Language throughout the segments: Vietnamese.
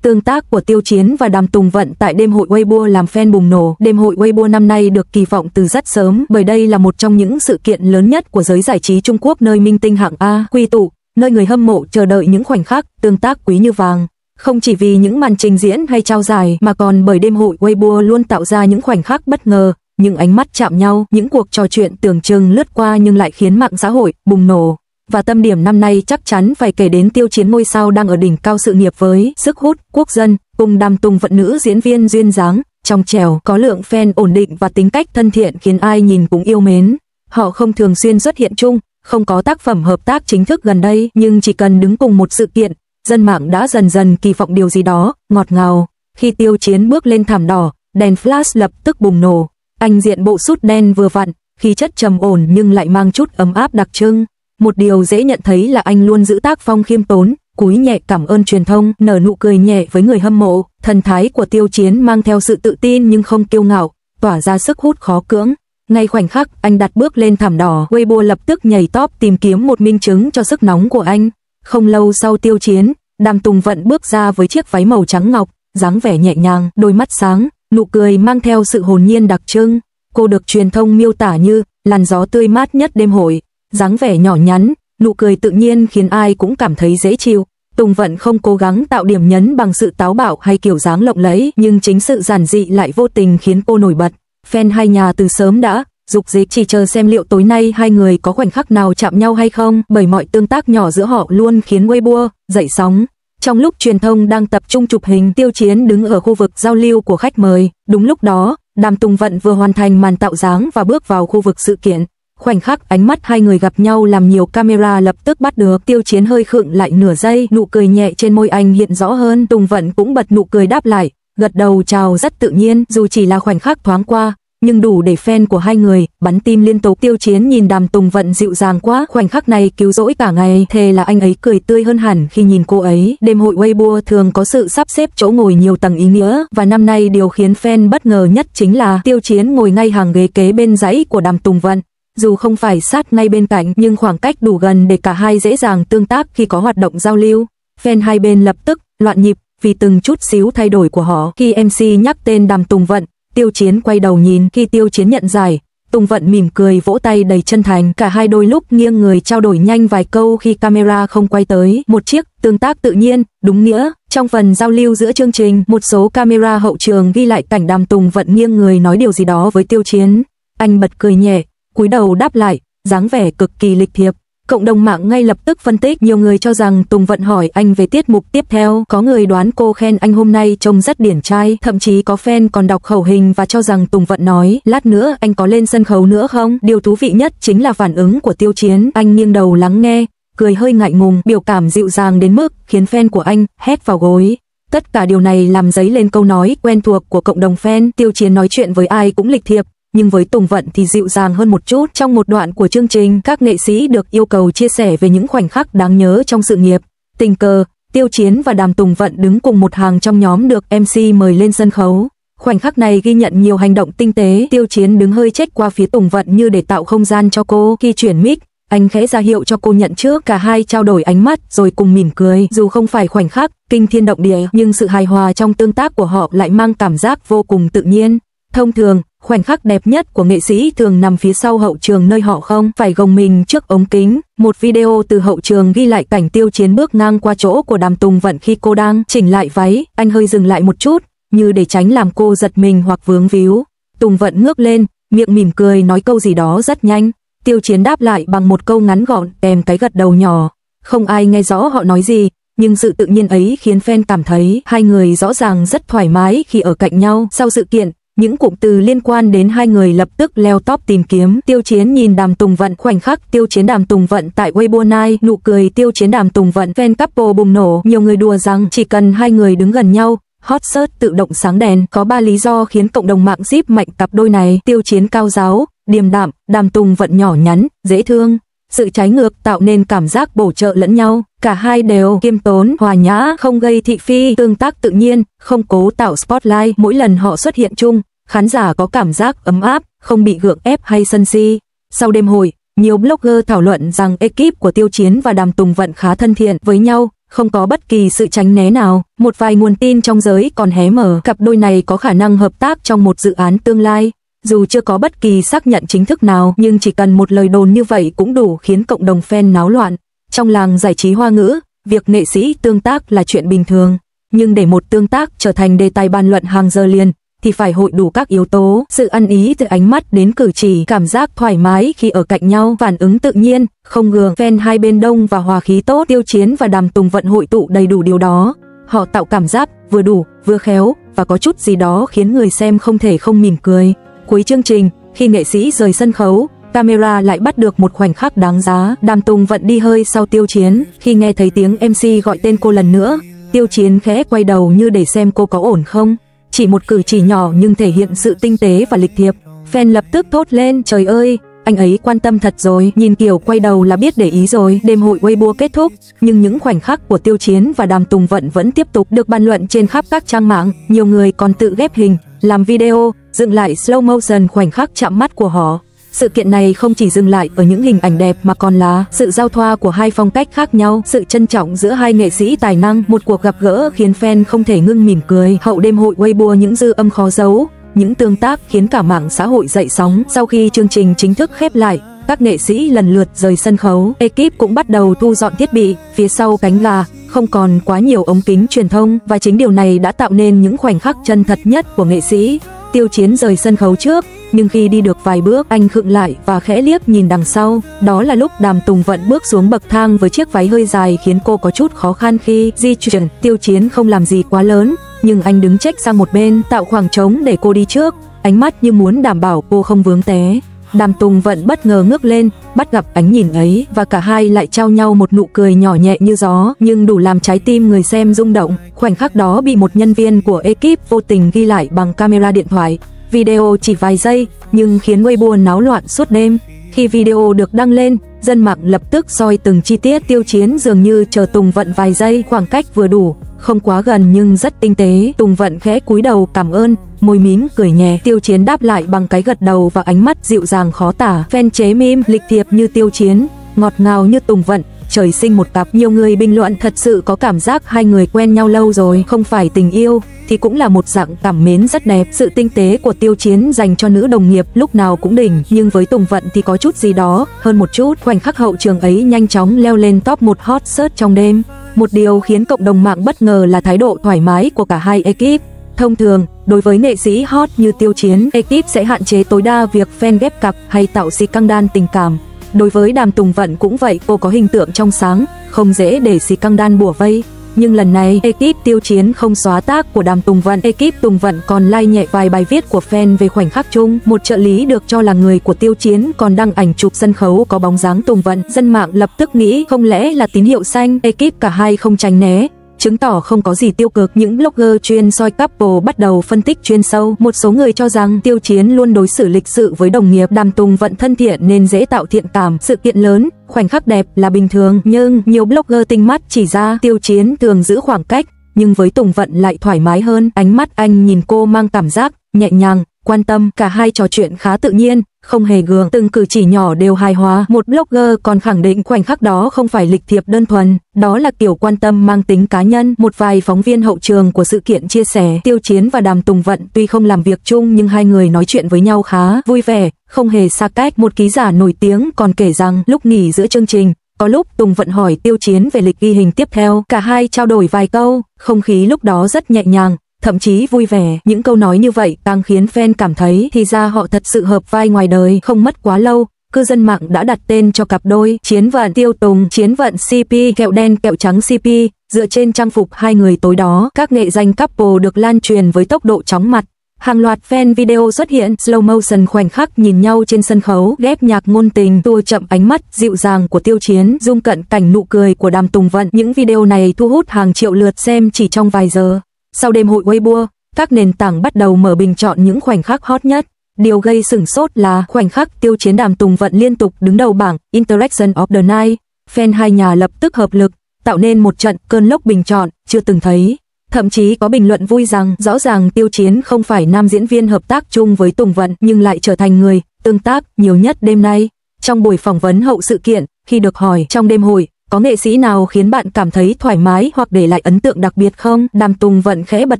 Tương tác của Tiêu Chiến và Đàm Tùng Vận tại đêm hội Weibo làm fan bùng nổ. Đêm hội Weibo năm nay được kỳ vọng từ rất sớm, bởi đây là một trong những sự kiện lớn nhất của giới giải trí Trung Quốc, nơi minh tinh hạng A quy tụ, nơi người hâm mộ chờ đợi những khoảnh khắc tương tác quý như vàng. Không chỉ vì những màn trình diễn hay trao giải, mà còn bởi đêm hội Weibo luôn tạo ra những khoảnh khắc bất ngờ, những ánh mắt chạm nhau, những cuộc trò chuyện tưởng chừng lướt qua nhưng lại khiến mạng xã hội bùng nổ. Và tâm điểm năm nay chắc chắn phải kể đến Tiêu Chiến, ngôi sao đang ở đỉnh cao sự nghiệp với sức hút quốc dân, cùng Đàm Tùng Vận, nữ diễn viên duyên dáng, trong trẻo, có lượng fan ổn định và tính cách thân thiện khiến ai nhìn cũng yêu mến. Họ không thường xuyên xuất hiện chung, không có tác phẩm hợp tác chính thức gần đây, nhưng chỉ cần đứng cùng một sự kiện, dân mạng đã dần dần kỳ vọng điều gì đó ngọt ngào. Khi Tiêu Chiến bước lên thảm đỏ, đèn flash lập tức bùng nổ. Anh diện bộ sút đen vừa vặn, khí chất trầm ổn nhưng lại mang chút ấm áp đặc trưng. Một điều dễ nhận thấy là anh luôn giữ tác phong khiêm tốn, cúi nhẹ cảm ơn truyền thông, nở nụ cười nhẹ với người hâm mộ. Thần thái của Tiêu Chiến mang theo sự tự tin nhưng không kiêu ngạo, tỏa ra sức hút khó cưỡng. Ngay khoảnh khắc anh đặt bước lên thảm đỏ, Weibo lập tức nhảy top tìm kiếm một minh chứng cho sức nóng của anh. Không lâu sau Tiêu Chiến, Đàm Tùng Vận bước ra với chiếc váy màu trắng ngọc, dáng vẻ nhẹ nhàng, đôi mắt sáng, nụ cười mang theo sự hồn nhiên đặc trưng. Cô được truyền thông miêu tả như làn gió tươi mát nhất đêm hội. Dáng vẻ nhỏ nhắn, nụ cười tự nhiên khiến ai cũng cảm thấy dễ chịu. Tùng Vận không cố gắng tạo điểm nhấn bằng sự táo bạo hay kiểu dáng lộng lẫy, nhưng chính sự giản dị lại vô tình khiến cô nổi bật. Fan hai nhà từ sớm đã dục dịch chỉ chờ xem liệu tối nay hai người có khoảnh khắc nào chạm nhau hay không, bởi mọi tương tác nhỏ giữa họ luôn khiến Weibo dậy sóng. Trong lúc truyền thông đang tập trung chụp hình, Tiêu Chiến đứng ở khu vực giao lưu của khách mời. Đúng lúc đó, Đàm Tùng Vận vừa hoàn thành màn tạo dáng và bước vào khu vực sự kiện. Khoảnh khắc ánh mắt hai người gặp nhau làm nhiều camera lập tức bắt được. Tiêu Chiến hơi khựng lại nửa giây, nụ cười nhẹ trên môi anh hiện rõ hơn. Tùng Vận cũng bật nụ cười đáp lại, gật đầu chào rất tự nhiên, dù chỉ là khoảnh khắc thoáng qua, nhưng đủ để fan của hai người bắn tim liên tục. Tiêu Chiến nhìn Đàm Tùng Vận dịu dàng quá, khoảnh khắc này cứu rỗi cả ngày, thề là anh ấy cười tươi hơn hẳn khi nhìn cô ấy. Đêm hội Weibo thường có sự sắp xếp chỗ ngồi nhiều tầng ý nghĩa, và năm nay điều khiến fan bất ngờ nhất chính là Tiêu Chiến ngồi ngay hàng ghế kế bên dãy của Đàm Tùng Vận. Dù không phải sát ngay bên cạnh, nhưng khoảng cách đủ gần để cả hai dễ dàng tương tác khi có hoạt động giao lưu. Fan hai bên lập tức loạn nhịp vì từng chút xíu thay đổi của họ. Khi MC nhắc tên Đàm Tùng Vận, Tiêu Chiến quay đầu nhìn. Khi Tiêu Chiến nhận giải, Tùng Vận mỉm cười vỗ tay đầy chân thành. Cả hai đôi lúc nghiêng người trao đổi nhanh vài câu khi camera không quay tới. Một chiếc tương tác tự nhiên, đúng nghĩa. Trong phần giao lưu giữa chương trình, một số camera hậu trường ghi lại cảnh Đàm Tùng Vận nghiêng người nói điều gì đó với Tiêu Chiến. Anh bật cười nhẹ, cúi đầu đáp lại, dáng vẻ cực kỳ lịch thiệp. Cộng đồng mạng ngay lập tức phân tích, nhiều người cho rằng Tùng Vận hỏi anh về tiết mục tiếp theo, có người đoán cô khen anh hôm nay trông rất điển trai, thậm chí có fan còn đọc khẩu hình và cho rằng Tùng Vận nói, lát nữa anh có lên sân khấu nữa không? Điều thú vị nhất chính là phản ứng của Tiêu Chiến, anh nghiêng đầu lắng nghe, cười hơi ngại ngùng, biểu cảm dịu dàng đến mức khiến fan của anh hét vào gối. Tất cả điều này làm dấy lên câu nói quen thuộc của cộng đồng fan, Tiêu Chiến nói chuyện với ai cũng lịch thiệp, nhưng với Tùng Vận thì dịu dàng hơn một chút. Trong một đoạn của chương trình, các nghệ sĩ được yêu cầu chia sẻ về những khoảnh khắc đáng nhớ trong sự nghiệp. Tình cờ, Tiêu Chiến và Đàm Tùng Vận đứng cùng một hàng trong nhóm được MC mời lên sân khấu. Khoảnh khắc này ghi nhận nhiều hành động tinh tế. Tiêu Chiến đứng hơi chếch qua phía Tùng Vận như để tạo không gian cho cô. Khi chuyển mic, anh khẽ ra hiệu cho cô nhận trước. Cả hai trao đổi ánh mắt rồi cùng mỉm cười. Dù không phải khoảnh khắc kinh thiên động địa, nhưng sự hài hòa trong tương tác của họ lại mang cảm giác vô cùng tự nhiên. Thông thường, khoảnh khắc đẹp nhất của nghệ sĩ thường nằm phía sau hậu trường, nơi họ không phải gồng mình trước ống kính. Một video từ hậu trường ghi lại cảnh Tiêu Chiến bước ngang qua chỗ của Đàm Tùng Vận khi cô đang chỉnh lại váy. Anh hơi dừng lại một chút, như để tránh làm cô giật mình hoặc vướng víu. Tùng Vận ngước lên, miệng mỉm cười nói câu gì đó rất nhanh. Tiêu Chiến đáp lại bằng một câu ngắn gọn kèm cái gật đầu nhỏ. Không ai nghe rõ họ nói gì, nhưng sự tự nhiên ấy khiến fan cảm thấy hai người rõ ràng rất thoải mái khi ở cạnh nhau. Sau sự kiện, những cụm từ liên quan đến hai người lập tức leo top tìm kiếm. Tiêu Chiến nhìn Đàm Tùng Vận, khoảnh khắc Tiêu Chiến Đàm Tùng Vận tại Weibo Night, nụ cười Tiêu Chiến Đàm Tùng Vận fan couple bùng nổ. Nhiều người đùa rằng chỉ cần hai người đứng gần nhau, hot search tự động sáng đèn. Có 3 lý do khiến cộng đồng mạng ship mạnh cặp đôi này. Tiêu Chiến cao giáo, điềm đạm, Đàm Tùng Vận nhỏ nhắn, dễ thương. Sự trái ngược tạo nên cảm giác bổ trợ lẫn nhau. Cả hai đều khiêm tốn, hòa nhã, không gây thị phi, tương tác tự nhiên, không cố tạo spotlight. Mỗi lần họ xuất hiện chung, khán giả có cảm giác ấm áp, không bị gượng ép hay sân si. Sau đêm hội, nhiều blogger thảo luận rằng ekip của Tiêu Chiến và Đàm Tùng Vận khá thân thiện với nhau, không có bất kỳ sự tránh né nào. Một vài nguồn tin trong giới còn hé mở cặp đôi này có khả năng hợp tác trong một dự án tương lai. Dù chưa có bất kỳ xác nhận chính thức nào, nhưng chỉ cần một lời đồn như vậy cũng đủ khiến cộng đồng fan náo loạn. Trong làng giải trí Hoa ngữ, việc nghệ sĩ tương tác là chuyện bình thường, nhưng để một tương tác trở thành đề tài bàn luận hàng giờ liền, thì phải hội đủ các yếu tố, sự ăn ý từ ánh mắt đến cử chỉ, cảm giác thoải mái khi ở cạnh nhau, phản ứng tự nhiên, không gượng, fan hai bên đông và hòa khí tốt. Tiêu Chiến và Đàm Tùng Vận hội tụ đầy đủ điều đó. Họ tạo cảm giác vừa đủ, vừa khéo và có chút gì đó khiến người xem không thể không mỉm cười. Cuối chương trình, khi nghệ sĩ rời sân khấu, camera lại bắt được một khoảnh khắc đáng giá. Đàm Tùng Vận đi hơi sau Tiêu Chiến, khi nghe thấy tiếng MC gọi tên cô lần nữa, Tiêu Chiến khẽ quay đầu như để xem cô có ổn không. Chỉ một cử chỉ nhỏ nhưng thể hiện sự tinh tế và lịch thiệp. Fan lập tức thốt lên, trời ơi, anh ấy quan tâm thật rồi, nhìn kiểu quay đầu là biết để ý rồi. Đêm hội Weibo kết thúc, nhưng những khoảnh khắc của Tiêu Chiến và Đàm Tùng Vận vẫn tiếp tục được bàn luận trên khắp các trang mạng. Nhiều người còn tự ghép hình, làm video, dựng lại slow motion khoảnh khắc chạm mắt của họ. Sự kiện này không chỉ dừng lại ở những hình ảnh đẹp mà còn là sự giao thoa của hai phong cách khác nhau, sự trân trọng giữa hai nghệ sĩ tài năng, một cuộc gặp gỡ khiến fan không thể ngưng mỉm cười. Hậu đêm hội Weibo những dư âm khó giấu, những tương tác khiến cả mạng xã hội dậy sóng. Sau khi chương trình chính thức khép lại, các nghệ sĩ lần lượt rời sân khấu, ekip cũng bắt đầu thu dọn thiết bị. Phía sau cánh gà không còn quá nhiều ống kính truyền thông, và chính điều này đã tạo nên những khoảnh khắc chân thật nhất của nghệ sĩ. Tiêu Chiến rời sân khấu trước, nhưng khi đi được vài bước, anh khựng lại và khẽ liếc nhìn đằng sau. Đó là lúc Đàm Tùng Vận bước xuống bậc thang với chiếc váy hơi dài khiến cô có chút khó khăn khi di chuyển. Tiêu Chiến không làm gì quá lớn, nhưng anh đứng chếch sang một bên, tạo khoảng trống để cô đi trước, ánh mắt như muốn đảm bảo cô không vướng té. Đàm Tùng Vận bất ngờ ngước lên, bắt gặp ánh nhìn ấy, và cả hai lại trao nhau một nụ cười nhỏ nhẹ như gió, nhưng đủ làm trái tim người xem rung động. Khoảnh khắc đó bị một nhân viên của ekip vô tình ghi lại bằng camera điện thoại. Video chỉ vài giây, nhưng khiến Weibo náo loạn suốt đêm. Khi video được đăng lên, dân mạng lập tức soi từng chi tiết. Tiêu Chiến dường như chờ Tùng Vận vài giây, khoảng cách vừa đủ, không quá gần nhưng rất tinh tế. Tùng Vận khẽ cúi đầu cảm ơn, môi mím cười nhẹ. Tiêu Chiến đáp lại bằng cái gật đầu và ánh mắt dịu dàng khó tả. Fan chế meme, lịch thiệp như Tiêu Chiến, ngọt ngào như Tùng Vận, trời sinh một cặp. Nhiều người bình luận thật sự có cảm giác hai người quen nhau lâu rồi, không phải tình yêu thì cũng là một dạng cảm mến rất đẹp. Sự tinh tế của Tiêu Chiến dành cho nữ đồng nghiệp lúc nào cũng đỉnh, nhưng với Tùng Vận thì có chút gì đó hơn một chút. Khoảnh khắc hậu trường ấy nhanh chóng leo lên top 1 hot search trong đêm. Một điều khiến cộng đồng mạng bất ngờ là thái độ thoải mái của cả hai ekip. Thông thường, đối với nghệ sĩ hot như Tiêu Chiến, ekip sẽ hạn chế tối đa việc fan ghép cặp hay tạo scandal tình cảm. Đối với Đàm Tùng Vận cũng vậy, cô có hình tượng trong sáng, không dễ để scandal bủa vây. Nhưng lần này, ekip Tiêu Chiến không xóa tác của Đàm Tùng Vận, ekip Tùng Vận còn like nhẹ vài bài viết của fan về khoảnh khắc chung. Một trợ lý được cho là người của Tiêu Chiến còn đăng ảnh chụp sân khấu có bóng dáng Tùng Vận. Dân mạng lập tức nghĩ không lẽ là tín hiệu xanh. Ekip cả hai không tránh né, chứng tỏ không có gì tiêu cực. Những blogger chuyên soi couple bắt đầu phân tích chuyên sâu. Một số người cho rằng Tiêu Chiến luôn đối xử lịch sự với đồng nghiệp, Đàm Tùng Vận thân thiện nên dễ tạo thiện cảm. Sự kiện lớn, khoảnh khắc đẹp là bình thường, nhưng nhiều blogger tinh mắt chỉ ra Tiêu Chiến thường giữ khoảng cách, nhưng với Tùng Vận lại thoải mái hơn. Ánh mắt anh nhìn cô mang cảm giác nhẹ nhàng, quan tâm. Cả hai trò chuyện khá tự nhiên, không hề gượng, từng cử chỉ nhỏ đều hài hòa. Một blogger còn khẳng định khoảnh khắc đó không phải lịch thiệp đơn thuần, đó là kiểu quan tâm mang tính cá nhân. Một vài phóng viên hậu trường của sự kiện chia sẻ, Tiêu Chiến và Đàm Tùng Vận tuy không làm việc chung nhưng hai người nói chuyện với nhau khá vui vẻ, không hề xa cách. Một ký giả nổi tiếng còn kể rằng lúc nghỉ giữa chương trình, có lúc Tùng Vận hỏi Tiêu Chiến về lịch ghi hình tiếp theo, cả hai trao đổi vài câu, không khí lúc đó rất nhẹ nhàng, thậm chí vui vẻ. Những câu nói như vậy càng khiến fan cảm thấy thì ra họ thật sự hợp vai ngoài đời. Không mất quá lâu, cư dân mạng đã đặt tên cho cặp đôi Chiến Vận Tiêu Tùng, Chiến Vận CP, kẹo đen kẹo trắng CP, dựa trên trang phục hai người tối đó. Các nghệ danh couple được lan truyền với tốc độ chóng mặt. Hàng loạt fan video xuất hiện, slow motion khoảnh khắc nhìn nhau trên sân khấu, ghép nhạc ngôn tình, tua chậm ánh mắt dịu dàng của Tiêu Chiến, zoom cận cảnh nụ cười của Đàm Tùng Vận. Những video này thu hút hàng triệu lượt xem chỉ trong vài giờ. Sau đêm hội Weibo, các nền tảng bắt đầu mở bình chọn những khoảnh khắc hot nhất. Điều gây sửng sốt là khoảnh khắc Tiêu Chiến Đàm Tùng Vận liên tục đứng đầu bảng Interaction of the Night. Fan hai nhà lập tức hợp lực, tạo nên một trận cơn lốc bình chọn chưa từng thấy. Thậm chí có bình luận vui rằng rõ ràng Tiêu Chiến không phải nam diễn viên hợp tác chung với Tùng Vận nhưng lại trở thành người tương tác nhiều nhất đêm nay. Trong buổi phỏng vấn hậu sự kiện, khi được hỏi trong đêm hội có nghệ sĩ nào khiến bạn cảm thấy thoải mái hoặc để lại ấn tượng đặc biệt không? Đàm Tùng Vận khẽ bật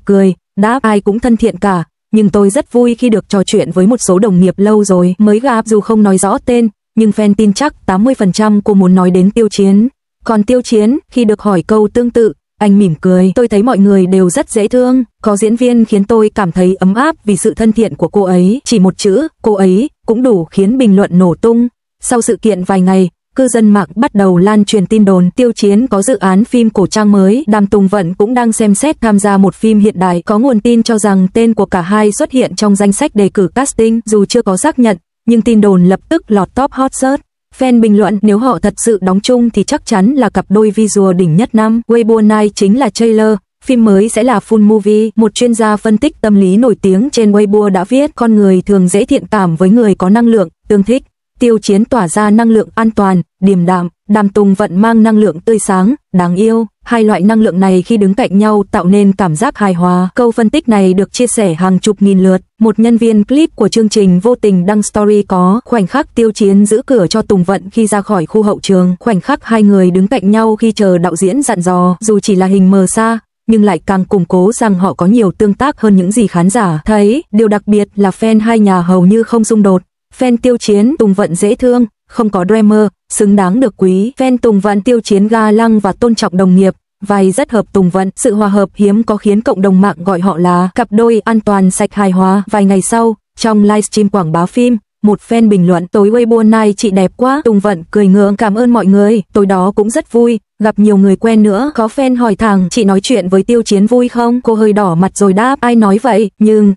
cười, đáp ai cũng thân thiện cả, nhưng tôi rất vui khi được trò chuyện với một số đồng nghiệp lâu rồi mới gặp, dù không nói rõ tên, nhưng fan tin chắc 80% cô muốn nói đến Tiêu Chiến. Còn Tiêu Chiến, khi được hỏi câu tương tự, anh mỉm cười, tôi thấy mọi người đều rất dễ thương, có diễn viên khiến tôi cảm thấy ấm áp vì sự thân thiện của cô ấy, chỉ một chữ, cô ấy, cũng đủ khiến bình luận nổ tung. Sau sự kiện vài ngày, cư dân mạng bắt đầu lan truyền tin đồn Tiêu Chiến có dự án phim cổ trang mới, Đàm Tùng Vận cũng đang xem xét tham gia một phim hiện đại, có nguồn tin cho rằng tên của cả hai xuất hiện trong danh sách đề cử casting, dù chưa có xác nhận, nhưng tin đồn lập tức lọt top hot search. Fan bình luận nếu họ thật sự đóng chung thì chắc chắn là cặp đôi visual đỉnh nhất năm. Weibo Night chính là trailer, phim mới sẽ là full movie. Một chuyên gia phân tích tâm lý nổi tiếng trên Weibo đã viết con người thường dễ thiện cảm với người có năng lượng, tương thích. Tiêu Chiến tỏa ra năng lượng an toàn, điềm đạm, Đàm Tùng Vận mang năng lượng tươi sáng, đáng yêu. Hai loại năng lượng này khi đứng cạnh nhau tạo nên cảm giác hài hòa. Câu phân tích này được chia sẻ hàng chục nghìn lượt. Một nhân viên clip của chương trình vô tình đăng story có khoảnh khắc Tiêu Chiến giữ cửa cho Tùng Vận khi ra khỏi khu hậu trường. Khoảnh khắc hai người đứng cạnh nhau khi chờ đạo diễn dặn dò, dù chỉ là hình mờ xa, nhưng lại càng củng cố rằng họ có nhiều tương tác hơn những gì khán giả thấy. Điều đặc biệt là fan hai nhà hầu như không xung đột. Fan Tiêu Chiến, Tùng Vận dễ thương, không có drama, xứng đáng được quý. Fan Tùng Vận, Tiêu Chiến ga lăng và tôn trọng đồng nghiệp, vai rất hợp Tùng Vận. Sự hòa hợp hiếm có khiến cộng đồng mạng gọi họ là cặp đôi an toàn sạch hài hòa. Vài ngày sau, trong livestream quảng bá phim, một fan bình luận tối Weibo Night chị đẹp quá. Tùng Vận cười ngượng cảm ơn mọi người, tối đó cũng rất vui, gặp nhiều người quen nữa. Có fan hỏi thẳng chị nói chuyện với Tiêu Chiến vui không? Cô hơi đỏ mặt rồi đáp ai nói vậy, nhưng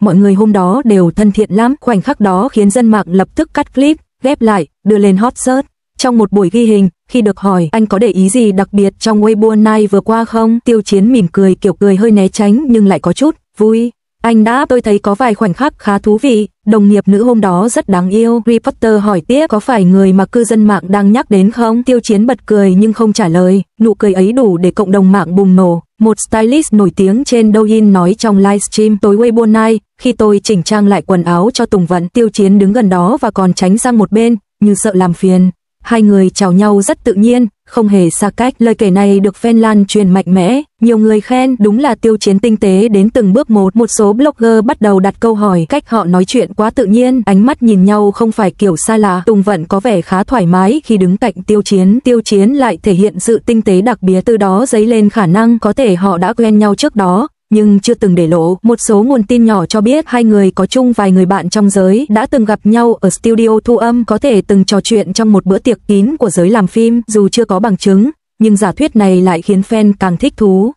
mọi người hôm đó đều thân thiện lắm. Khoảnh khắc đó khiến dân mạng lập tức cắt clip, ghép lại, đưa lên hot search. Trong một buổi ghi hình, khi được hỏi anh có để ý gì đặc biệt trong Weibo Night vừa qua không, Tiêu Chiến mỉm cười, kiểu cười hơi né tránh nhưng lại có chút vui. Anh đáp tôi thấy có vài khoảnh khắc khá thú vị, đồng nghiệp nữ hôm đó rất đáng yêu. Reporter hỏi tiếp có phải người mà cư dân mạng đang nhắc đến không? Tiêu Chiến bật cười nhưng không trả lời, nụ cười ấy đủ để cộng đồng mạng bùng nổ. Một stylist nổi tiếng trên Douyin nói trong livestream tối Weibo Night, khi tôi chỉnh trang lại quần áo cho Tùng Vận, Tiêu Chiến đứng gần đó và còn tránh sang một bên, như sợ làm phiền. Hai người chào nhau rất tự nhiên, không hề xa cách. Lời kể này được fan lan truyền mạnh mẽ, nhiều người khen đúng là Tiêu Chiến tinh tế đến từng bước một. Một số blogger bắt đầu đặt câu hỏi cách họ nói chuyện quá tự nhiên, ánh mắt nhìn nhau không phải kiểu xa lạ. Tùng Vận có vẻ khá thoải mái khi đứng cạnh Tiêu Chiến, Tiêu Chiến lại thể hiện sự tinh tế đặc biệt, từ đó dấy lên khả năng có thể họ đã quen nhau trước đó, nhưng chưa từng để lộ. Một số nguồn tin nhỏ cho biết hai người có chung vài người bạn trong giới, đã từng gặp nhau ở studio thu âm, có thể từng trò chuyện trong một bữa tiệc kín của giới làm phim. Dù chưa có bằng chứng, nhưng giả thuyết này lại khiến fan càng thích thú.